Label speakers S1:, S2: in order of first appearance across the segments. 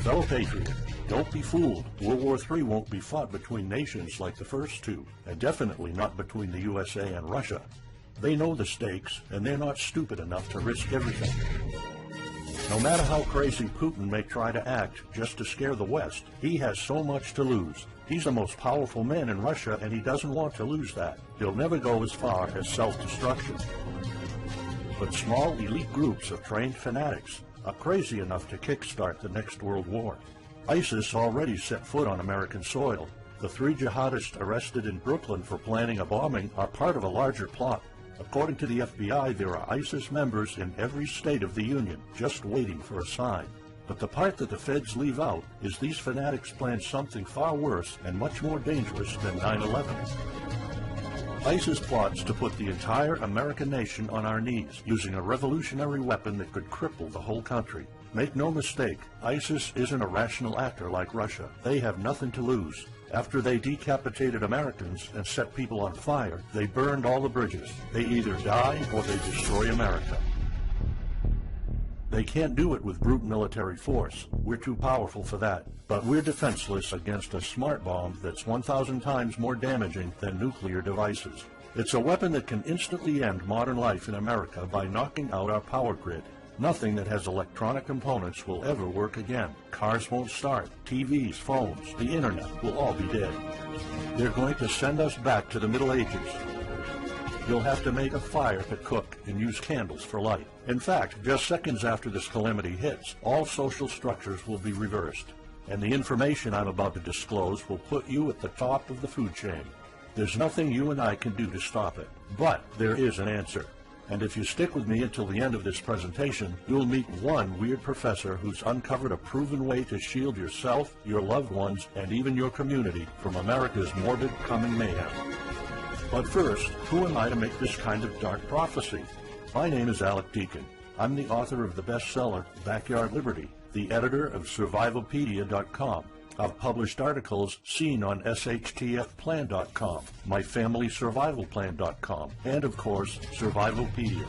S1: Fellow patriot, don't be fooled. World War III won't be fought between nations like the first two, and definitely not between the USA and Russia. They know the stakes, and they're not stupid enough to risk everything. No matter how crazy Putin may try to act just to scare the West, he has so much to lose. He's the most powerful man in Russia, and he doesn't want to lose that. He'll never go as far as self-destruction. But small elite groups of trained fanatics are crazy enough to kickstart the next world war. ISIS already set foot on American soil. The 3 jihadists arrested in Brooklyn for planning a bombing are part of a larger plot. According to the FBI, there are ISIS members in every state of the Union, just waiting for a sign. But the part that the feds leave out is these fanatics plan something far worse and much more dangerous than 9/11. ISIS plots to put the entire American nation on our knees, using a revolutionary weapon that could cripple the whole country. Make no mistake, ISIS isn't a rational actor like Russia. They have nothing to lose. After they decapitated Americans and set people on fire, they burned all the bridges. They either die or they destroy America. They can't do it with brute military force. We're too powerful for that. But we're defenseless against a smart bomb that's 1,000 times more damaging than nuclear devices. It's a weapon that can instantly end modern life in America by knocking out our power grid. Nothing that has electronic components will ever work again. Cars won't start. TVs, phones, the internet will all be dead. They're going to send us back to the Middle Ages. You'll have to make a fire to cook and use candles for light. In fact, just seconds after this calamity hits, all social structures will be reversed. And the information I'm about to disclose will put you at the top of the food chain. There's nothing you and I can do to stop it. But there is an answer. And if you stick with me until the end of this presentation, you'll meet one weird professor who's uncovered a proven way to shield yourself, your loved ones, and even your community from America's morbid coming mayhem. But first, who am I to make this kind of dark prophecy? My name is Alec Deacon. I'm the author of the bestseller, Backyard Liberty, the editor of Survivalopedia.com. I've published articles seen on SHTFplan.com, MyFamilySurvivalPlan.com, and of course, Survivalopedia.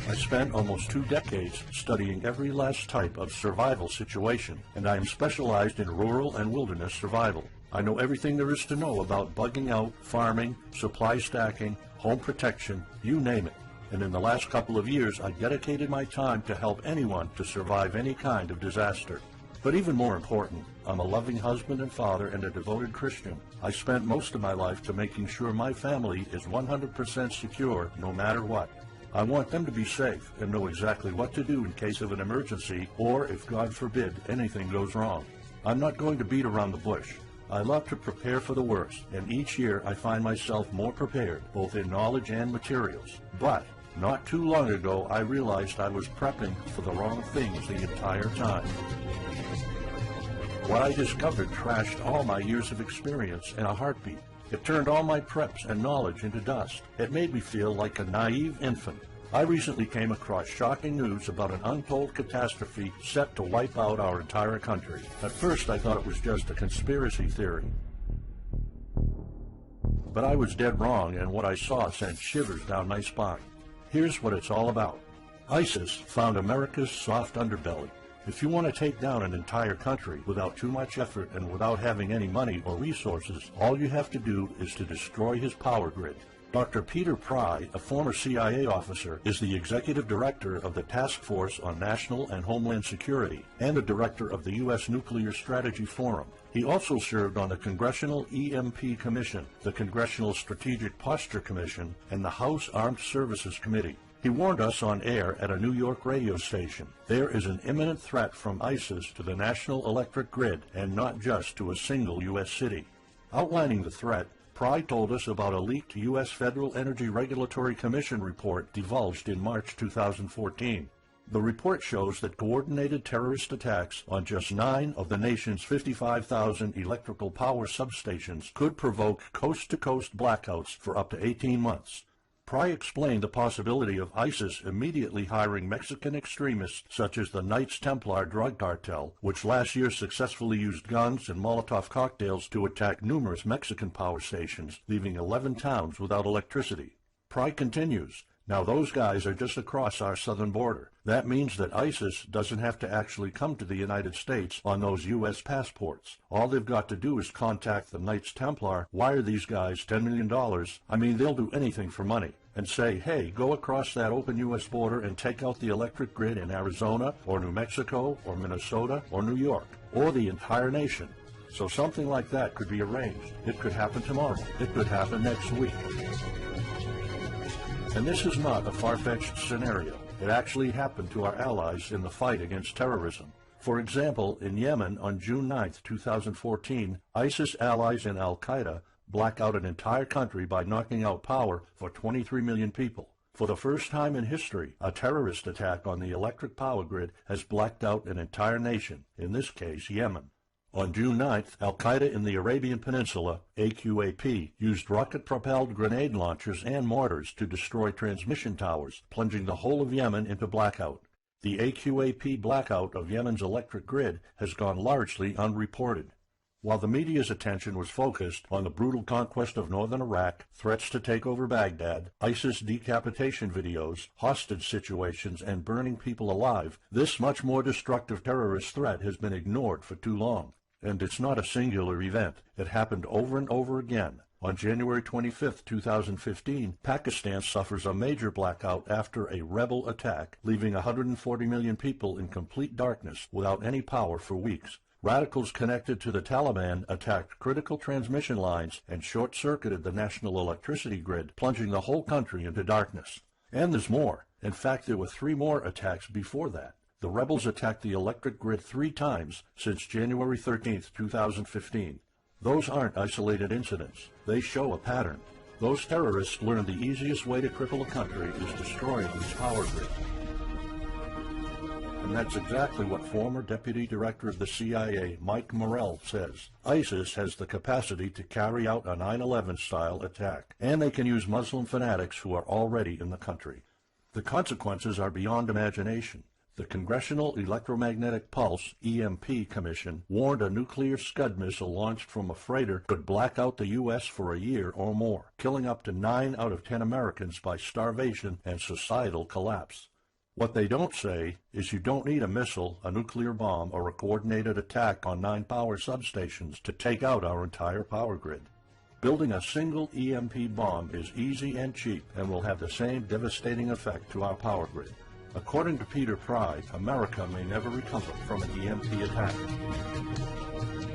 S1: I spent almost 2 decades studying every last type of survival situation, and I am specialized in rural and wilderness survival. I know everything there is to know about bugging out, farming, supply stacking, home protection, you name it. And in the last couple of years, I dedicated my time to help anyone to survive any kind of disaster. But even more important, I'm a loving husband and father and a devoted Christian. I spent most of my life to making sure my family is 100% secure no matter what. I want them to be safe and know exactly what to do in case of an emergency or, if God forbid, anything goes wrong. I'm not going to beat around the bush. I love to prepare for the worst, and each year I find myself more prepared, both in knowledge and materials. But not too long ago, I realized I was prepping for the wrong things the entire time. What I discovered trashed all my years of experience in a heartbeat. It turned all my preps and knowledge into dust. It made me feel like a naive infant. I recently came across shocking news about an untold catastrophe set to wipe out our entire country. At first, I thought it was just a conspiracy theory. But I was dead wrong, and what I saw sent shivers down my spine. Here's what it's all about. ISIS found America's soft underbelly. If you want to take down an entire country without too much effort and without having any money or resources, all you have to do is to destroy his power grid. Dr. Peter Pry, a former CIA officer, is the executive director of the Task Force on National and Homeland Security and the director of the U.S. Nuclear Strategy Forum. He also served on the Congressional EMP Commission, the Congressional Strategic Posture Commission, and the House Armed Services Committee. He warned us on air at a New York radio station. There is an imminent threat from ISIS to the national electric grid, and not just to a single U.S. city. Outlining the threat, Pry told us about a leaked U.S. Federal Energy Regulatory Commission report divulged in March 2014. The report shows that coordinated terrorist attacks on just 9 of the nation's 55,000 electrical power substations could provoke coast-to-coast blackouts for up to 18 months. Pry explained the possibility of ISIS immediately hiring Mexican extremists such as the Knights Templar drug cartel, which last year successfully used guns and Molotov cocktails to attack numerous Mexican power stations, leaving 11 towns without electricity. Pry continues, Now those guys are just across our southern border. That means that ISIS doesn't have to actually come to the United States on those U.S. passports. All they've got to do is contact the Knights Templar, wire these guys $10 million, I mean they'll do anything for money, and say, hey, go across that open U.S. border and take out the electric grid in Arizona or New Mexico or Minnesota or New York or the entire nation. So something like that could be arranged. It could happen tomorrow. It could happen next week. And this is not a far-fetched scenario. It actually happened to our allies in the fight against terrorism. For example, in Yemen on June 9, 2014, ISIS allies in al-Qaeda black out an entire country by knocking out power for 23 million people. For the first time in history, a terrorist attack on the electric power grid has blacked out an entire nation, in this case Yemen. On June 9th, al-Qaeda in the Arabian Peninsula, AQAP, used rocket-propelled grenade launchers and mortars to destroy transmission towers, plunging the whole of Yemen into blackout. The AQAP blackout of Yemen's electric grid has gone largely unreported. While the media's attention was focused on the brutal conquest of northern Iraq, threats to take over Baghdad, ISIS decapitation videos, hostage situations, and burning people alive, this much more destructive terrorist threat has been ignored for too long. And it's not a singular event. It happened over and over again. On January 25, 2015, Pakistan suffers a major blackout after a rebel attack, leaving 140 million people in complete darkness without any power for weeks. Radicals connected to the Taliban attacked critical transmission lines and short-circuited the national electricity grid, plunging the whole country into darkness. And there's more. In fact, there were 3 more attacks before that. The rebels attacked the electric grid 3 times since January 13, 2015. Those aren't isolated incidents. They show a pattern. Those terrorists learned the easiest way to cripple a country is destroying its power grid. And that's exactly what former Deputy Director of the CIA, Mike Morrell, says. ISIS has the capacity to carry out a 9/11-style attack, and they can use Muslim fanatics who are already in the country. The consequences are beyond imagination. The Congressional Electromagnetic Pulse, EMP, Commission warned a nuclear Scud missile launched from a freighter could black out the U.S. for a year or more, killing up to 9 out of 10 Americans by starvation and societal collapse. What they don't say is you don't need a missile, a nuclear bomb, or a coordinated attack on 9 power substations to take out our entire power grid. Building a single EMP bomb is easy and cheap and will have the same devastating effect to our power grid. According to Peter Pry, America may never recover from an EMP attack.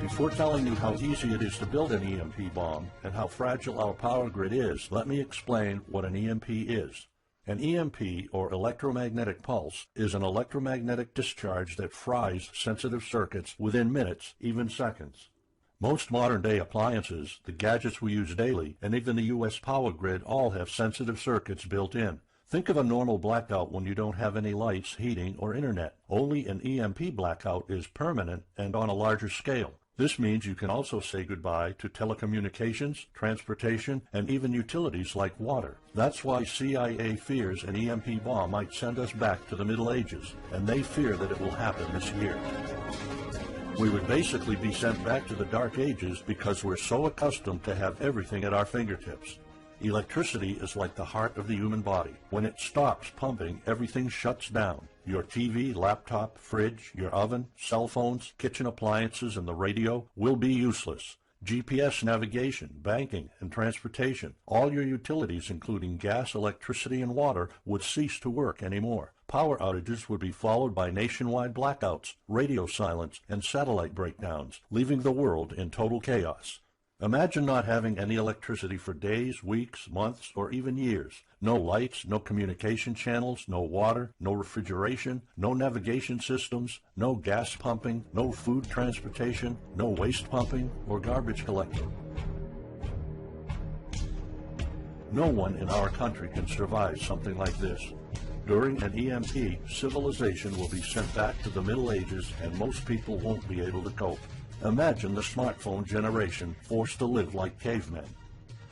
S1: Before telling you how easy it is to build an EMP bomb and how fragile our power grid is, let me explain what an EMP is. An EMP, or electromagnetic pulse, is an electromagnetic discharge that fries sensitive circuits within minutes, even seconds. Most modern-day appliances, the gadgets we use daily, and even the U.S. power grid all have sensitive circuits built in. Think of a normal blackout when you don't have any lights, heating, or internet. Only an EMP blackout is permanent and on a larger scale. This means you can also say goodbye to telecommunications, transportation, and even utilities like water. That's why CIA fears an EMP bomb might send us back to the Middle Ages, and they fear that it will happen this year. We would basically be sent back to the Dark Ages because we're so accustomed to have everything at our fingertips. Electricity is like the heart of the human body. When it stops pumping, everything shuts down. Your TV, laptop, fridge, your oven, cell phones, kitchen appliances, and the radio will be useless. GPS navigation, banking, and transportation, all your utilities, including gas, electricity, and water, would cease to work anymore. Power outages would be followed by nationwide blackouts, radio silence, and satellite breakdowns, leaving the world in total chaos. Imagine not having any electricity for days, weeks, months, or even years. No lights, no communication channels, no water, no refrigeration, no navigation systems, no gas pumping, no food transportation, no waste pumping, or garbage collecting. No one in our country can survive something like this. During an EMP, civilization will be sent back to the Middle Ages and most people won't be able to cope. Imagine the smartphone generation forced to live like cavemen.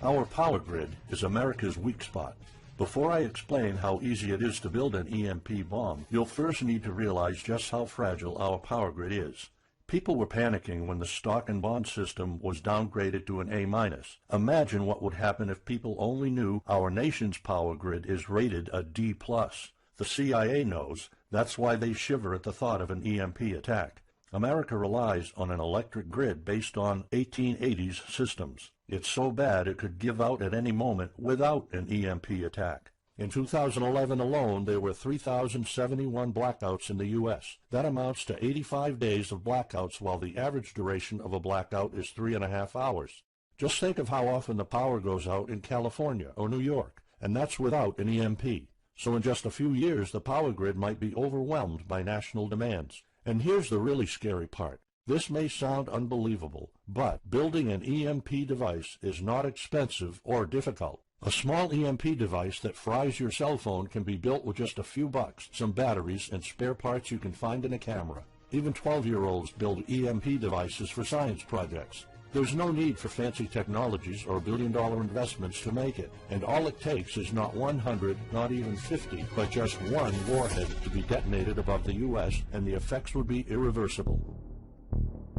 S1: Our power grid is America's weak spot. Before I explain how easy it is to build an EMP bomb, you'll first need to realize just how fragile our power grid is. People were panicking when the stock and bond system was downgraded to an A-. Imagine what would happen if people only knew our nation's power grid is rated a D+. The CIA knows. That's why they shiver at the thought of an EMP attack. America relies on an electric grid based on 1880s systems. It's so bad it could give out at any moment without an EMP attack. In 2011 alone, there were 3,071 blackouts in the U.S. That amounts to 85 days of blackouts, while the average duration of a blackout is 3.5 hours. Just think of how often the power goes out in California or New York, and that's without an EMP. So in just a few years, the power grid might be overwhelmed by national demands. And here's the really scary part. This may sound unbelievable, but building an EMP device is not expensive or difficult. A small EMP device that fries your cell phone can be built with just a few bucks, some batteries, and spare parts you can find in a camera. Even 12-year-olds build EMP devices for science projects. There's no need for fancy technologies or billion-dollar investments to make it, and all it takes is not 100, not even 50, but just one warhead to be detonated above the U.S., and the effects would be irreversible.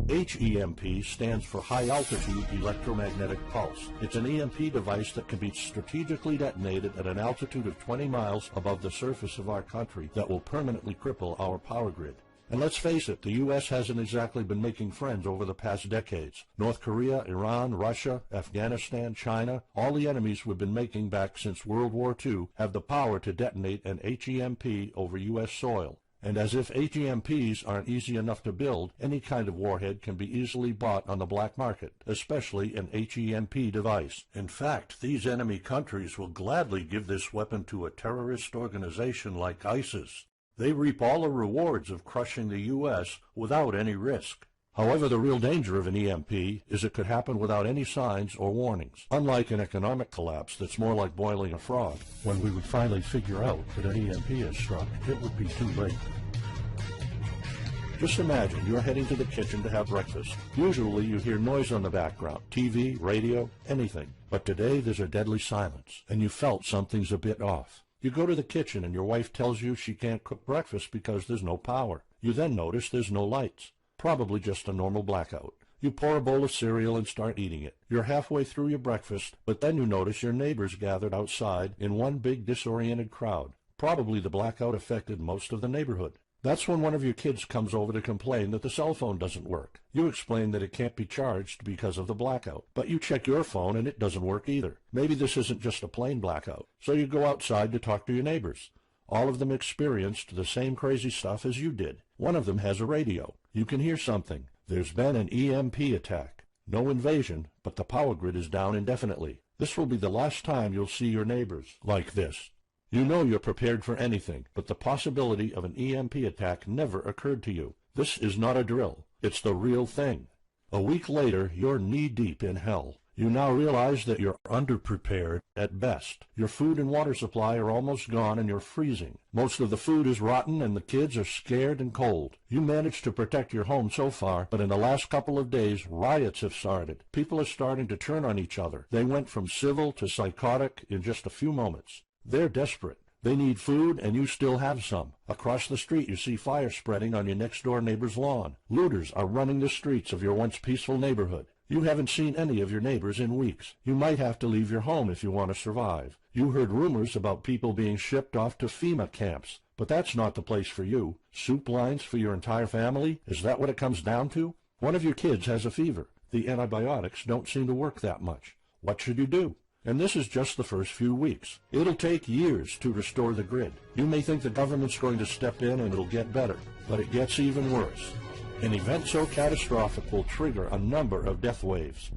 S1: HEMP stands for High Altitude Electromagnetic Pulse. It's an EMP device that can be strategically detonated at an altitude of 20 miles above the surface of our country that will permanently cripple our power grid. And let's face it, the U.S. hasn't exactly been making friends over the past decades. North Korea, Iran, Russia, Afghanistan, China, all the enemies we've been making back since World War II have the power to detonate an HEMP over U.S. soil. And as if HEMPs aren't easy enough to build, any kind of warhead can be easily bought on the black market, especially an HEMP device. In fact, these enemy countries will gladly give this weapon to a terrorist organization like ISIS. They reap all the rewards of crushing the U.S. without any risk. However, the real danger of an EMP is it could happen without any signs or warnings. Unlike an economic collapse that's more like boiling a frog, when we would finally figure out that an EMP has struck, it would be too late. Just imagine you're heading to the kitchen to have breakfast. Usually you hear noise on the background, TV, radio, anything. But today there's a deadly silence, and you felt something's a bit off. You go to the kitchen and your wife tells you she can't cook breakfast because there's no power. You then notice there's no lights. Probably just a normal blackout. You pour a bowl of cereal and start eating it. You're halfway through your breakfast, but then you notice your neighbors gathered outside in one big disoriented crowd. Probably the blackout affected most of the neighborhood. That's when one of your kids comes over to complain that the cell phone doesn't work. You explain that it can't be charged because of the blackout, but you check your phone and it doesn't work either. Maybe this isn't just a plain blackout, so you go outside to talk to your neighbors. All of them experienced the same crazy stuff as you did. One of them has a radio. You can hear something. There's been an EMP attack. No invasion, but the power grid is down indefinitely. This will be the last time you'll see your neighbors like this. You know you're prepared for anything, but the possibility of an EMP attack never occurred to you. This is not a drill. It's the real thing. A week later, you're knee-deep in hell. You now realize that you're underprepared at best. Your food and water supply are almost gone and you're freezing. Most of the food is rotten and the kids are scared and cold. You managed to protect your home so far, but in the last couple of days, riots have started. People are starting to turn on each other. They went from civil to psychotic in just a few moments. They're desperate. They need food, and you still have some. Across the street, you see fire spreading on your next-door neighbor's lawn. Looters are running the streets of your once peaceful neighborhood. You haven't seen any of your neighbors in weeks. You might have to leave your home if you want to survive. You heard rumors about people being shipped off to FEMA camps, but that's not the place for you. Soup lines for your entire family? Is that what it comes down to? One of your kids has a fever. The antibiotics don't seem to work that much. What should you do? And this is just the first few weeks. It'll take years to restore the grid. You may think the government's going to step in and it'll get better, but it gets even worse. An event so catastrophic will trigger a number of death waves.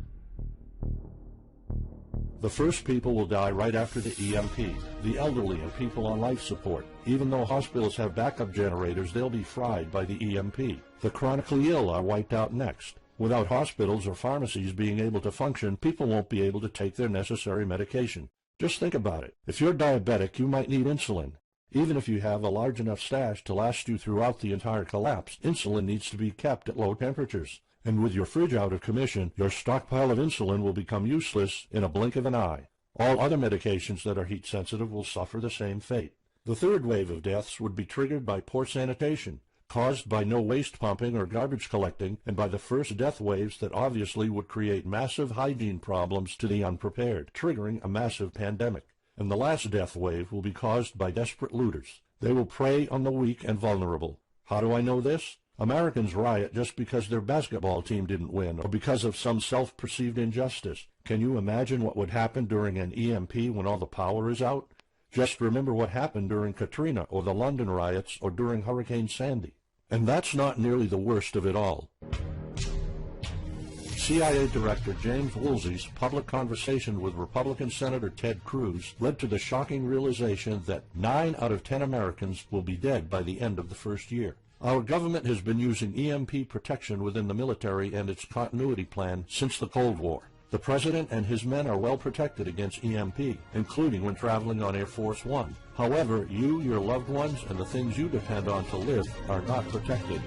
S1: The first people will die right after the EMP, the elderly and people on life support. Even though hospitals have backup generators, they'll be fried by the EMP. The chronically ill are wiped out next. Without hospitals or pharmacies being able to function, people won't be able to take their necessary medication. Just think about it. If you're diabetic, you might need insulin. Even if you have a large enough stash to last you throughout the entire collapse, insulin needs to be kept at low temperatures. And with your fridge out of commission, your stockpile of insulin will become useless in a blink of an eye. All other medications that are heat sensitive will suffer the same fate. The third wave of deaths would be triggered by poor sanitation. caused by no waste pumping or garbage collecting, and by the first death waves that obviously would create massive hygiene problems to the unprepared, triggering a massive pandemic. And the last death wave will be caused by desperate looters. They will prey on the weak and vulnerable. How do I know this? Americans riot just because their basketball team didn't win or because of some self-perceived injustice. Can you imagine what would happen during an EMP when all the power is out? Just remember what happened during Katrina or the London riots or during Hurricane Sandy. And that's not nearly the worst of it all. CIA Director James Woolsey's public conversation with Republican Senator Ted Cruz led to the shocking realization that 9 out of 10 Americans will be dead by the end of the first year. Our government has been using EMP protection within the military and its continuity plan since the Cold War. The President and his men are well protected against EMP, including when traveling on Air Force One. However, you, your loved ones, and the things you depend on to live are not protected.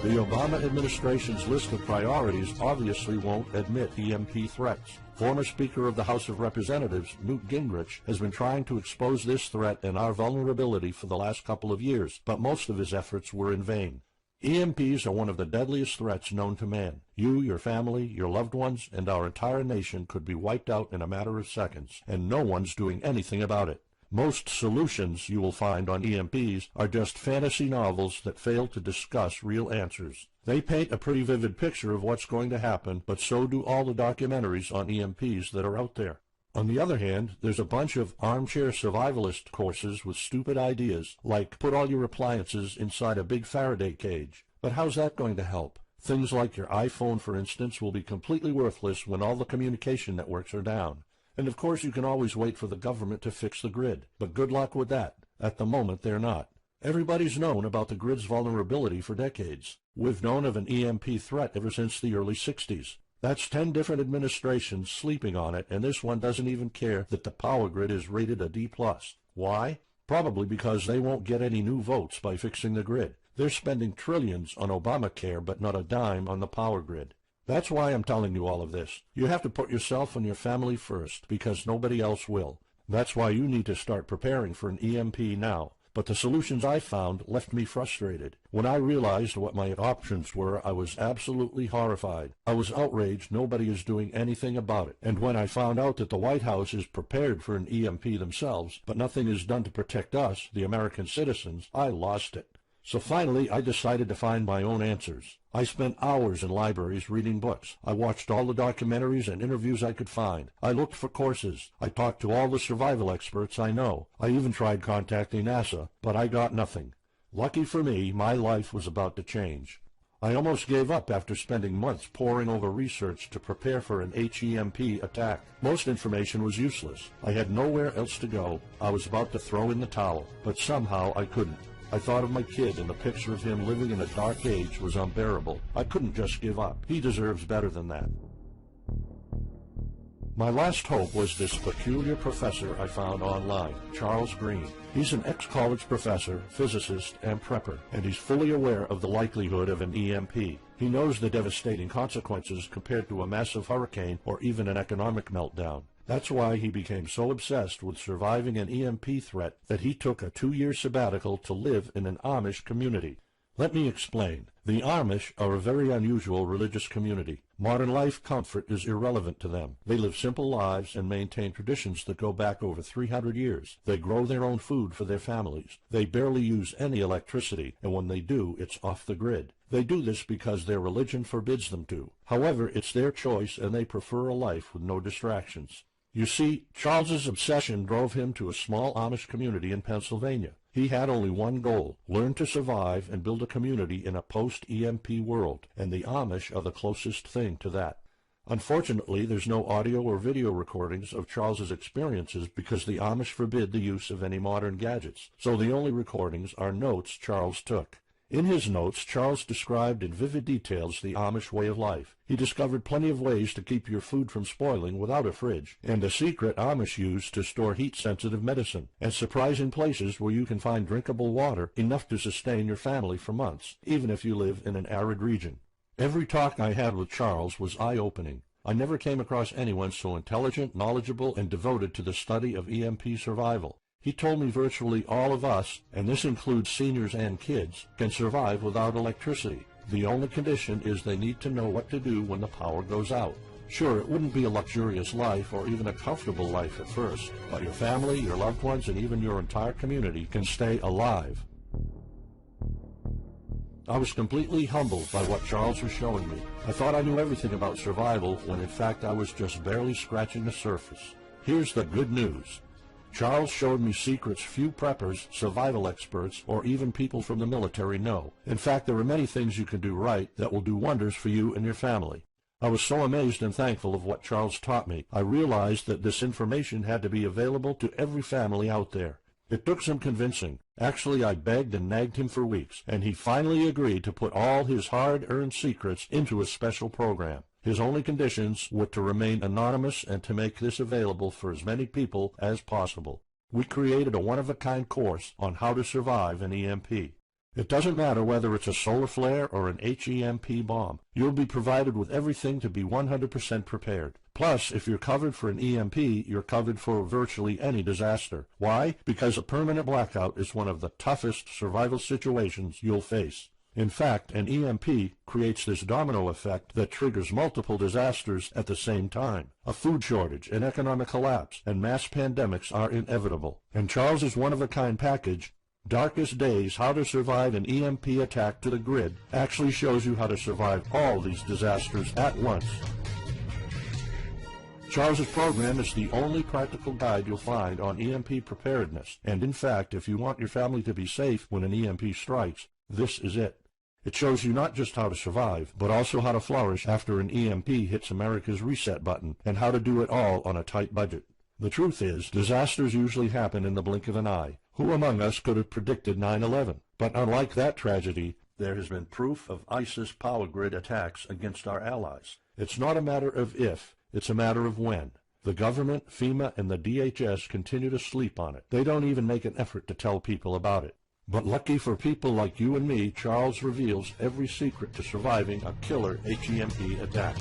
S1: The Obama administration's list of priorities obviously won't admit EMP threats. Former Speaker of the House of Representatives, Newt Gingrich, has been trying to expose this threat and our vulnerability for the last couple of years, but most of his efforts were in vain. EMPs are one of the deadliest threats known to man. You, your family, your loved ones, and our entire nation could be wiped out in a matter of seconds, and no one's doing anything about it. Most solutions you will find on EMPs are just fantasy novels that fail to discuss real answers. They paint a pretty vivid picture of what's going to happen, but so do all the documentaries on EMPs that are out there. On the other hand, there's a bunch of armchair survivalist courses with stupid ideas, like put all your appliances inside a big Faraday cage. But how's that going to help? Things like your iPhone, for instance, will be completely worthless when all the communication networks are down. And of course you can always wait for the government to fix the grid, but good luck with that. At the moment they're not. Everybody's known about the grid's vulnerability for decades. We've known of an EMP threat ever since the early 60s. That's 10 different administrations sleeping on it, and this one doesn't even care that the power grid is rated a D+. Why? Probably because they won't get any new votes by fixing the grid. They're spending trillions on Obamacare, but not a dime on the power grid. That's why I'm telling you all of this. You have to put yourself and your family first, because nobody else will. That's why you need to start preparing for an EMP now. But the solutions I found left me frustrated. When I realized what my options were, I was absolutely horrified. I was outraged nobody is doing anything about it. And when I found out that the White House is prepared for an EMP themselves, but nothing is done to protect us, the American citizens, I lost it. So finally, I decided to find my own answers. I spent hours in libraries reading books. I watched all the documentaries and interviews I could find. I looked for courses. I talked to all the survival experts I know. I even tried contacting NASA, but I got nothing. Lucky for me, my life was about to change. I almost gave up after spending months poring over research to prepare for an HEMP attack. Most information was useless. I had nowhere else to go. I was about to throw in the towel, but somehow I couldn't. I thought of my kid, and the picture of him living in a dark age was unbearable. I couldn't just give up. He deserves better than that. My last hope was this peculiar professor I found online, Charles Green. He's an ex-college professor, physicist, and prepper, and he's fully aware of the likelihood of an EMP. He knows the devastating consequences compared to a massive hurricane or even an economic meltdown. That's why he became so obsessed with surviving an EMP threat that he took a 2-year sabbatical to live in an Amish community. Let me explain. The Amish are a very unusual religious community. Modern life comfort is irrelevant to them. They live simple lives and maintain traditions that go back over 300 years. They grow their own food for their families. They barely use any electricity, and when they do, it's off the grid. They do this because their religion forbids them to. However, it's their choice, and they prefer a life with no distractions. You see, Charles's obsession drove him to a small Amish community in Pennsylvania. He had only one goal: learn to survive and build a community in a post-EMP world, and the Amish are the closest thing to that. Unfortunately, there's no audio or video recordings of Charles's experiences because the Amish forbid the use of any modern gadgets, so the only recordings are notes Charles took. In his notes, Charles described in vivid details the Amish way of life. He discovered plenty of ways to keep your food from spoiling without a fridge, and a secret Amish use to store heat-sensitive medicine, and surprising places where you can find drinkable water enough to sustain your family for months, even if you live in an arid region. Every talk I had with Charles was eye-opening. I never came across anyone so intelligent, knowledgeable, and devoted to the study of EMP survival. He told me virtually all of us, and this includes seniors and kids, can survive without electricity. The only condition is they need to know what to do when the power goes out. Sure, it wouldn't be a luxurious life or even a comfortable life at first, but your family, your loved ones, and even your entire community can stay alive. I was completely humbled by what Charles was showing me. I thought I knew everything about survival when in fact I was just barely scratching the surface. Here's the good news. Charles showed me secrets few preppers, survival experts, or even people from the military know. In fact, there are many things you can do right that will do wonders for you and your family. I was so amazed and thankful of what Charles taught me. I realized that this information had to be available to every family out there. It took some convincing. Actually, I begged and nagged him for weeks, and he finally agreed to put all his hard-earned secrets into a special program. His only conditions were to remain anonymous and to make this available for as many people as possible. We created a one-of-a-kind course on how to survive an EMP. It doesn't matter whether it's a solar flare or an HEMP bomb. You'll be provided with everything to be 100% prepared. Plus, if you're covered for an EMP, you're covered for virtually any disaster. Why? Because a permanent blackout is one of the toughest survival situations you'll face. In fact, an EMP creates this domino effect that triggers multiple disasters at the same time. A food shortage, an economic collapse, and mass pandemics are inevitable. And Charles's one-of-a-kind package, Darkest Days, How to Survive an EMP Attack to the Grid, actually shows you how to survive all these disasters at once. Charles's program is the only practical guide you'll find on EMP preparedness, and in fact, if you want your family to be safe when an EMP strikes, this is it. It shows you not just how to survive, but also how to flourish after an EMP hits America's reset button, and how to do it all on a tight budget. The truth is, disasters usually happen in the blink of an eye. Who among us could have predicted 9/11? But unlike that tragedy, there has been proof of ISIS power grid attacks against our allies. It's not a matter of if, it's a matter of when. The government, FEMA, and the DHS continue to sleep on it. They don't even make an effort to tell people about it. But lucky for people like you and me, Charles reveals every secret to surviving a killer HEMP attack.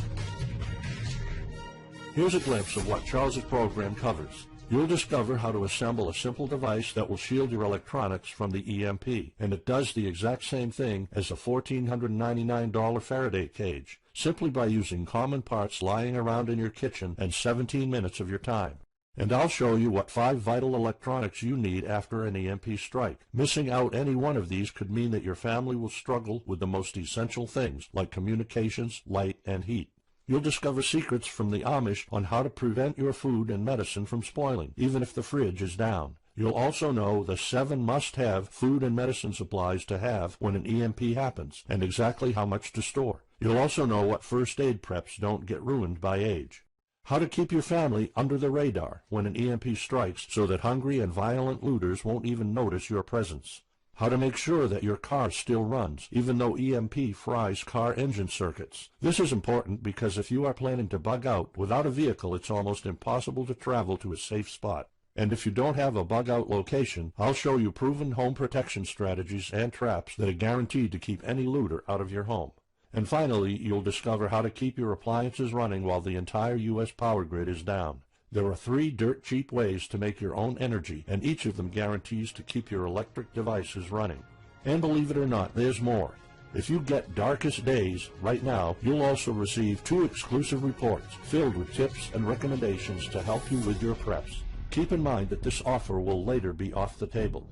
S1: Here's a glimpse of what Charles's program covers. You'll discover how to assemble a simple device that will shield your electronics from the EMP, and it does the exact same thing as a $1,499 Faraday cage, simply by using common parts lying around in your kitchen and 17 minutes of your time. And I'll show you what 5 vital electronics you need after an EMP strike. Missing out any one of these could mean that your family will struggle with the most essential things, like communications, light, and heat. You'll discover secrets from the Amish on how to prevent your food and medicine from spoiling, even if the fridge is down. You'll also know the 7 must-have food and medicine supplies to have when an EMP happens, and exactly how much to store. You'll also know what first aid preps don't get ruined by age. How to keep your family under the radar when an EMP strikes so that hungry and violent looters won't even notice your presence. How to make sure that your car still runs, even though EMP fries car engine circuits. This is important because if you are planning to bug out, without a vehicle it's almost impossible to travel to a safe spot. And if you don't have a bug-out location, I'll show you proven home protection strategies and traps that are guaranteed to keep any looter out of your home. And finally, you'll discover how to keep your appliances running while the entire U.S. power grid is down. There are 3 dirt-cheap ways to make your own energy, and each of them guarantees to keep your electric devices running. And believe it or not, there's more. If you get Darkest Days right now, you'll also receive 2 exclusive reports filled with tips and recommendations to help you with your preps. Keep in mind that this offer will later be off the table.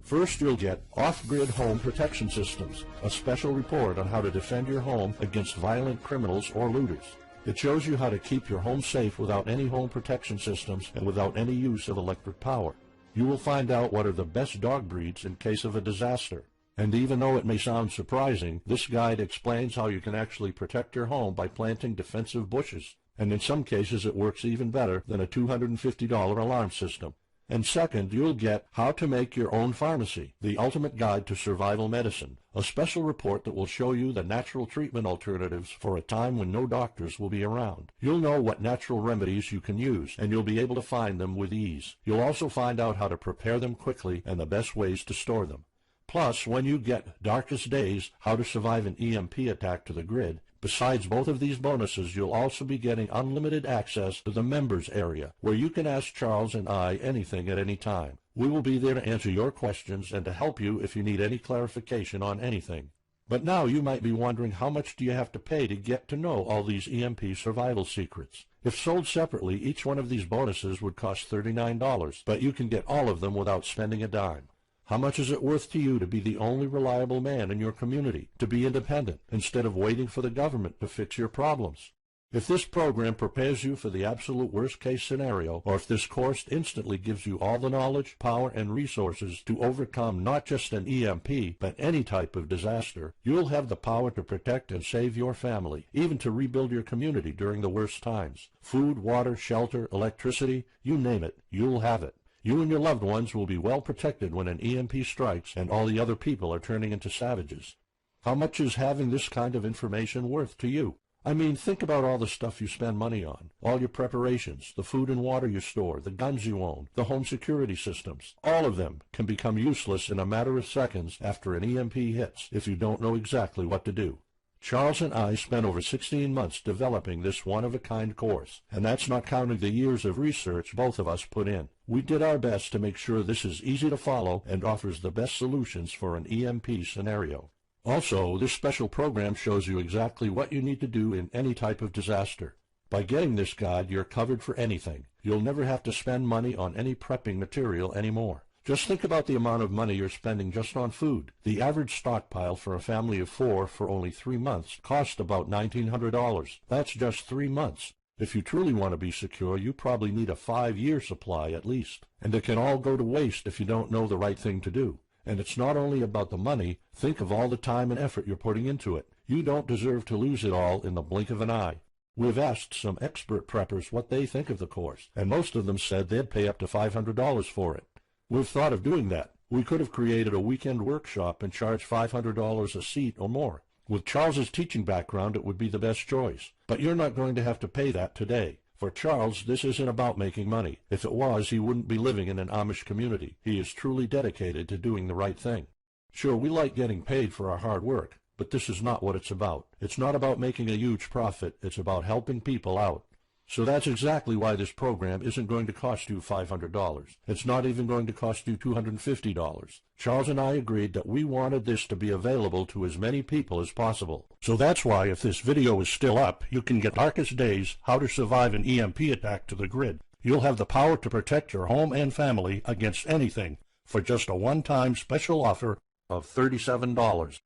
S1: First, you'll get Off-Grid Home Protection Systems, a special report on how to defend your home against violent criminals or looters. It shows you how to keep your home safe without any home protection systems and without any use of electric power. You will find out what are the best dog breeds in case of a disaster. And even though it may sound surprising, this guide explains how you can actually protect your home by planting defensive bushes. And in some cases it works even better than a $250 alarm system. And second, you'll get How to Make Your Own Pharmacy, the ultimate guide to survival medicine, a special report that will show you the natural treatment alternatives for a time when no doctors will be around. You'll know what natural remedies you can use, and you'll be able to find them with ease. You'll also find out how to prepare them quickly and the best ways to store them. Plus, when you get Darkest Days, How to Survive an EMP Attack to the Grid, Besides both of these bonuses, you'll also be getting unlimited access to the members area, where you can ask Charles and I anything at any time. We will be there to answer your questions and to help you if you need any clarification on anything. But now you might be wondering, how much do you have to pay to get to know all these EMP survival secrets? If sold separately, each one of these bonuses would cost $39, but you can get all of them without spending a dime. How much is it worth to you to be the only reliable man in your community, to be independent, instead of waiting for the government to fix your problems? If this program prepares you for the absolute worst-case scenario, or if this course instantly gives you all the knowledge, power, and resources to overcome not just an EMP, but any type of disaster, you'll have the power to protect and save your family, even to rebuild your community during the worst times. Food, water, shelter, electricity, you name it, you'll have it. You and your loved ones will be well protected when an EMP strikes and all the other people are turning into savages. How much is having this kind of information worth to you? I mean, think about all the stuff you spend money on, all your preparations, the food and water you store, the guns you own, the home security systems. All of them can become useless in a matter of seconds after an EMP hits if you don't know exactly what to do. Charles and I spent over 16 months developing this one-of-a-kind course, and that's not counting the years of research both of us put in. We did our best to make sure this is easy to follow and offers the best solutions for an EMP scenario. Also, this special program shows you exactly what you need to do in any type of disaster. By getting this guide, you're covered for anything. You'll never have to spend money on any prepping material anymore. Just think about the amount of money you're spending just on food. The average stockpile for a family of 4 for only 3 months costs about $1,900. That's just 3 months. If you truly want to be secure, you probably need a 5-year supply at least. And it can all go to waste if you don't know the right thing to do. And it's not only about the money. Think of all the time and effort you're putting into it. You don't deserve to lose it all in the blink of an eye. We've asked some expert preppers what they think of the course, and most of them said they'd pay up to $500 for it. We've thought of doing that. We could have created a weekend workshop and charged $500 a seat or more. With Charles's teaching background, it would be the best choice. But you're not going to have to pay that today. For Charles, this isn't about making money. If it was, he wouldn't be living in an Amish community. He is truly dedicated to doing the right thing. Sure, we like getting paid for our hard work, but this is not what it's about. It's not about making a huge profit. It's about helping people out. So that's exactly why this program isn't going to cost you $500. It's not even going to cost you $250. Charles and I agreed that we wanted this to be available to as many people as possible. So that's why, if this video is still up, you can get Darkest Days, How to Survive an EMP Attack to the grid. You'll have the power to protect your home and family against anything for just a one-time special offer of $37.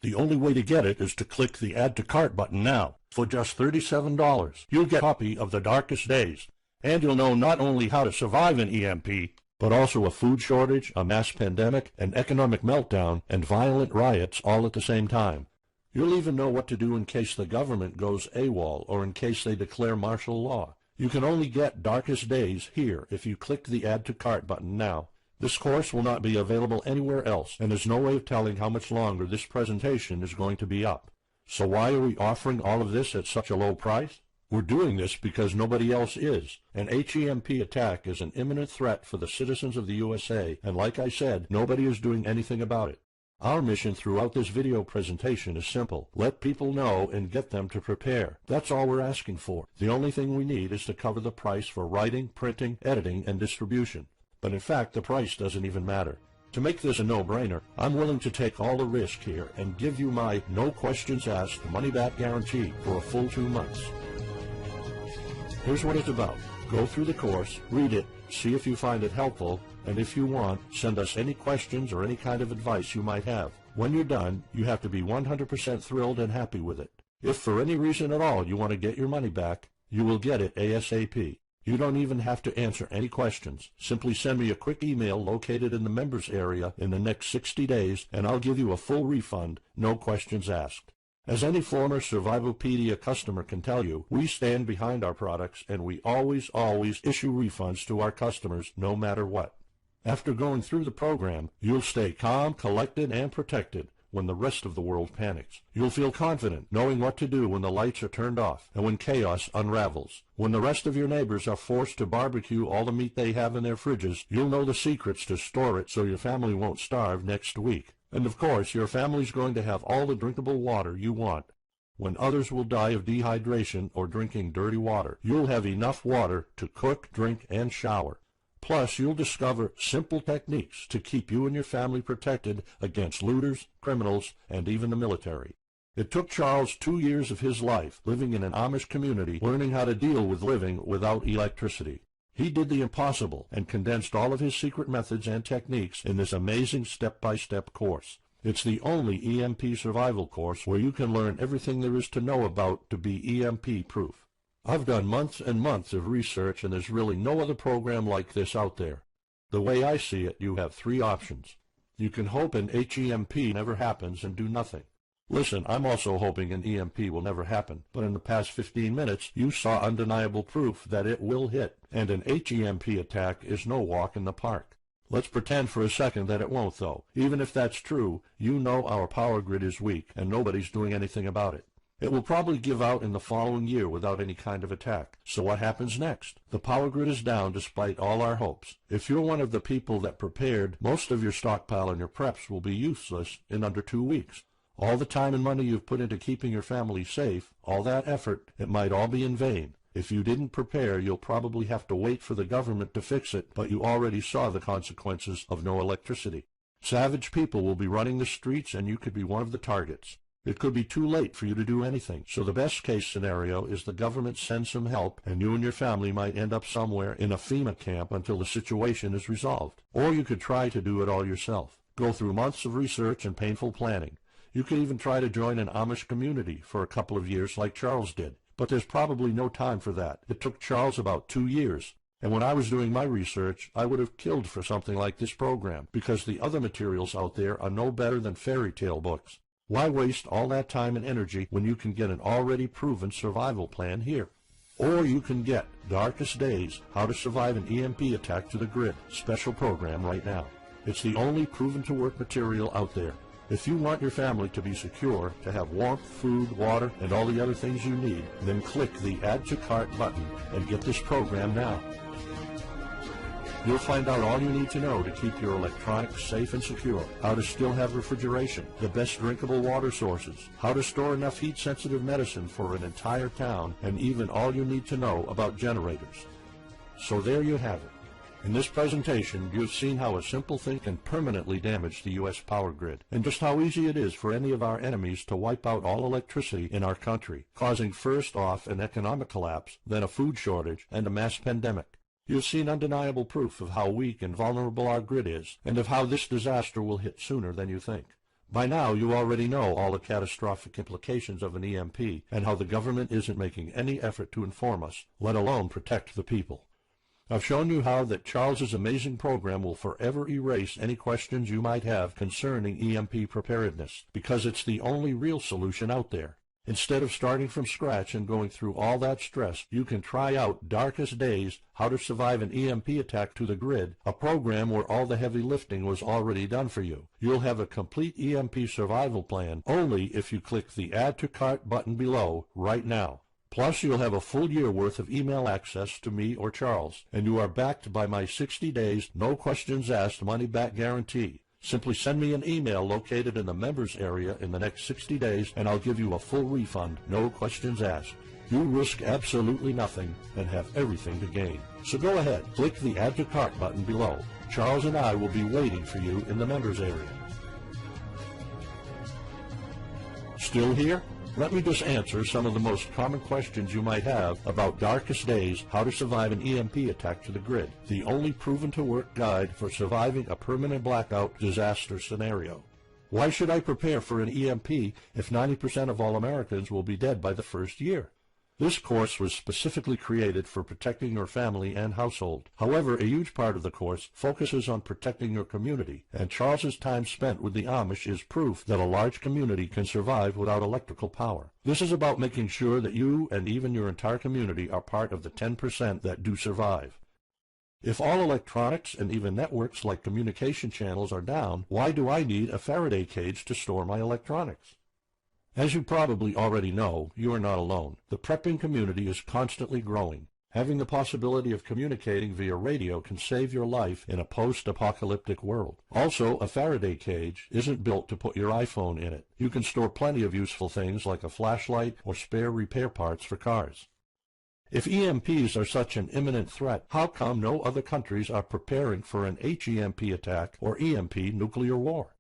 S1: The only way to get it is to click the Add to Cart button now. For just $37, you'll get a copy of The Darkest Days, and you'll know not only how to survive an EMP, but also a food shortage, a mass pandemic, an economic meltdown, and violent riots all at the same time. You'll even know what to do in case the government goes AWOL or in case they declare martial law. You can only get Darkest Days here if you click the Add to Cart button now. This course will not be available anywhere else, and there's no way of telling how much longer this presentation is going to be up. So why are we offering all of this at such a low price? We're doing this because nobody else is. An HEMP attack is an imminent threat for the citizens of the USA, and like I said, nobody is doing anything about it. Our mission throughout this video presentation is simple. Let people know and get them to prepare. That's all we're asking for. The only thing we need is to cover the price for writing, printing, editing, and distribution. But in fact, the price doesn't even matter. To make this a no-brainer, I'm willing to take all the risk here and give you my no questions asked money-back guarantee for a full 2 months. Here's what it's about. Go through the course, read it, see if you find it helpful, and if you want, send us any questions or any kind of advice you might have. When you're done, you have to be 100% thrilled and happy with it. If for any reason at all you want to get your money back, you will get it ASAP. You don't even have to answer any questions. Simply send me a quick email located in the members area in the next 60 days, and I'll give you a full refund, no questions asked. As any former Survivalpedia customer can tell you, we stand behind our products, and we always issue refunds to our customers no matter what. After going through the program, you'll stay calm, collected, and protected when the rest of the world panics. You'll feel confident knowing what to do when the lights are turned off and when chaos unravels. When the rest of your neighbors are forced to barbecue all the meat they have in their fridges, you'll know the secrets to store it so your family won't starve next week. And of course, your family's going to have all the drinkable water you want. When others will die of dehydration or drinking dirty water, you'll have enough water to cook, drink, and shower. Plus, you'll discover simple techniques to keep you and your family protected against looters, criminals, and even the military. It took Charles 2 years of his life living in an Amish community learning how to deal with living without electricity. He did the impossible and condensed all of his secret methods and techniques in this amazing step-by-step course. It's the only EMP survival course where you can learn everything there is to know about to be EMP-proof. I've done months and months of research, and there's really no other program like this out there. The way I see it, you have 3 options. You can hope an HEMP never happens and do nothing. Listen, I'm also hoping an EMP will never happen, but in the past 15 minutes, you saw undeniable proof that it will hit, and an HEMP attack is no walk in the park. Let's pretend for a second that it won't, though. Even if that's true, you know our power grid is weak, and nobody's doing anything about it. It will probably give out in the following year without any kind of attack. So what happens next? The power grid is down despite all our hopes. If you're one of the people that prepared, most of your stockpile and your preps will be useless in under 2 weeks. All the time and money you've put into keeping your family safe, all that effort, it might all be in vain. If you didn't prepare, you'll probably have to wait for the government to fix it, but you already saw the consequences of no electricity. Savage people will be running the streets, and you could be one of the targets. It could be too late for you to do anything, so the best case scenario is the government sends some help, and you and your family might end up somewhere in a FEMA camp until the situation is resolved. Or you could try to do it all yourself. Go through months of research and painful planning. You could even try to join an Amish community for a couple of years like Charles did. But there's probably no time for that. It took Charles about 2 years. And when I was doing my research, I would have killed for something like this program, because the other materials out there are no better than fairy tale books. Why waste all that time and energy when you can get an already proven survival plan here? Or you can get Darkest Days, How to Survive an EMP Attack to the Grid, special program right now. It's the only proven-to-work material out there. If you want your family to be secure, to have warmth, food, water, and all the other things you need, then click the Add to Cart button and get this program now. You'll find out all you need to know to keep your electronics safe and secure, how to still have refrigeration, the best drinkable water sources, how to store enough heat-sensitive medicine for an entire town, and even all you need to know about generators. So there you have it. In this presentation, you've seen how a simple thing can permanently damage the U.S. power grid, and just how easy it is for any of our enemies to wipe out all electricity in our country, causing first off an economic collapse, then a food shortage, and a mass pandemic. You've seen undeniable proof of how weak and vulnerable our grid is, and of how this disaster will hit sooner than you think. By now, you already know all the catastrophic implications of an EMP, and how the government isn't making any effort to inform us, let alone protect the people. I've shown you how that Charles's amazing program will forever erase any questions you might have concerning EMP preparedness, because it's the only real solution out there. Instead of starting from scratch and going through all that stress, you can try out Darkest Days, How to Survive an EMP Attack to the Grid, a program where all the heavy lifting was already done for you. You'll have a complete EMP survival plan only if you click the Add to Cart button below right now. Plus, you'll have a full year worth of email access to me or Charles, and you are backed by my 60 days, no questions asked money-back guarantee. Simply send me an email located in the members area in the next 60 days, and I'll give you a full refund, no questions asked. You risk absolutely nothing and have everything to gain. So go ahead, click the Add to Cart button below. Charles and I will be waiting for you in the members area. Still here? Let me just answer some of the most common questions you might have about Darkest Days, How to Survive an EMP Attack to the Grid, the only proven-to-work guide for surviving a permanent blackout disaster scenario. Why should I prepare for an EMP if 90% of all Americans will be dead by the first year? This course was specifically created for protecting your family and household. However, a huge part of the course focuses on protecting your community, and Charles's time spent with the Amish is proof that a large community can survive without electrical power. This is about making sure that you and even your entire community are part of the 10% that do survive. If all electronics and even networks like communication channels are down, why do I need a Faraday cage to store my electronics? As you probably already know, you are not alone. The prepping community is constantly growing. Having the possibility of communicating via radio can save your life in a post-apocalyptic world. Also, a Faraday cage isn't built to put your iPhone in it. You can store plenty of useful things like a flashlight or spare repair parts for cars. If EMPs are such an imminent threat, how come no other countries are preparing for an HEMP attack or EMP nuclear war?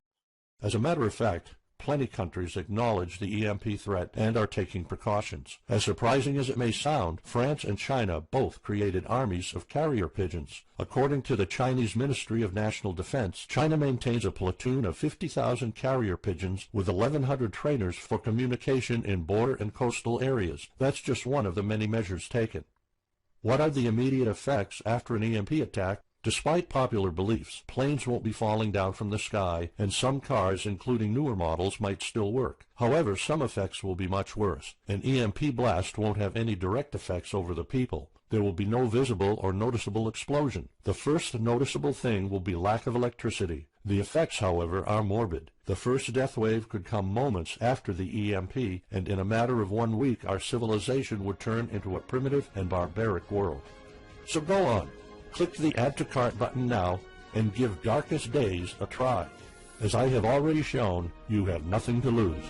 S1: As a matter of fact, plenty countries acknowledge the EMP threat and are taking precautions. As surprising as it may sound, France and China both created armies of carrier pigeons. According to the Chinese Ministry of National Defense, China maintains a platoon of 50,000 carrier pigeons with 1,100 trainers for communication in border and coastal areas. That's just one of the many measures taken. What are the immediate effects after an EMP attack? Despite popular beliefs, planes won't be falling down from the sky, and some cars, including newer models, might still work. However, some effects will be much worse. An EMP blast won't have any direct effects over the people. There will be no visible or noticeable explosion. The first noticeable thing will be lack of electricity. The effects, however, are morbid. The first death wave could come moments after the EMP, and in a matter of 1 week our civilization would turn into a primitive and barbaric world. So go on. Click the Add to Cart button now and give Darkest Days a try. As I have already shown, you have nothing to lose.